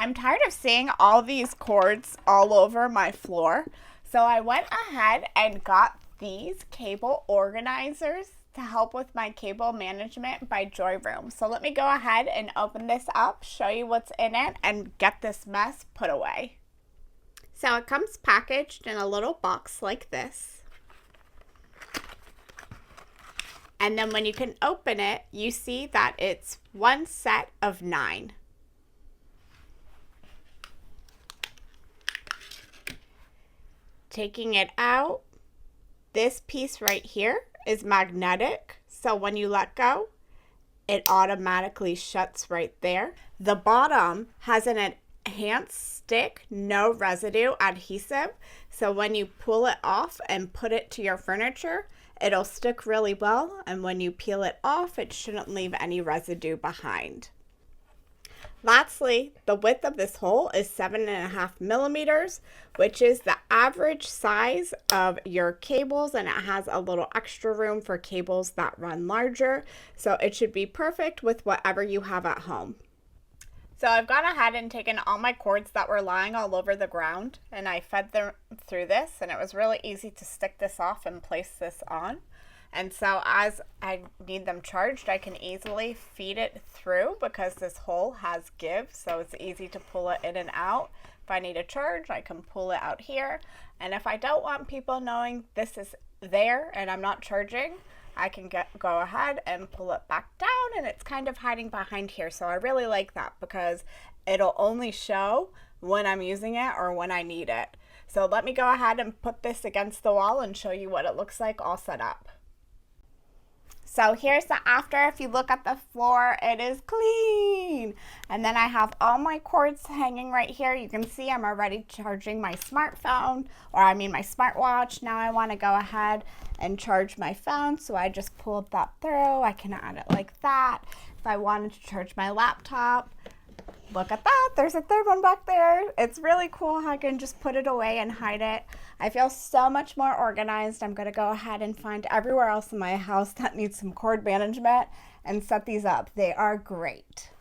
I'm tired of seeing all these cords all over my floor. So I went ahead and got these cable organizers to help with my cable management by Joyroom. So let me go ahead and open this up, show you what's in it, and get this mess put away. So it comes packaged in a little box like this. And then when you can open it, you see that it's one set of 9. Taking it out, this piece right here is magnetic, so when you let go, it automatically shuts right there. The bottom has an enhanced stick, no residue adhesive, so when you pull it off and put it to your furniture, it'll stick really well, and when you peel it off, it shouldn't leave any residue behind. Lastly, the width of this hole is 7.5 millimeters, which is the average size of your cables, and it has a little extra room for cables that run larger, so it should be perfect with whatever you have at home. So I've gone ahead and taken all my cords that were lying all over the ground, and I fed them through this, and it was really easy to stick this off and place this on. And so as I need them charged, I can easily feed it through because this hole has give, so it's easy to pull it in and out. If I need a charge, I can pull it out here. And if I don't want people knowing this is there and I'm not charging, I can go ahead and pull it back down, and it's kind of hiding behind here. So I really like that because it'll only show when I'm using it or when I need it. So let me go ahead and put this against the wall and show you what it looks like all set up. So here's the after. If you look at the floor, it is clean. And then I have all my cords hanging right here. You can see I'm already charging my smartphone, or I mean my smartwatch. Now I want to go ahead and charge my phone. So I just pulled that through. I can add it like that. If I wanted to charge my laptop, look at that, there's a third one back there. It's really cool how I can just put it away and hide it. I feel so much more organized. I'm gonna go ahead and find everywhere else in my house that needs some cord management and set these up. They are great.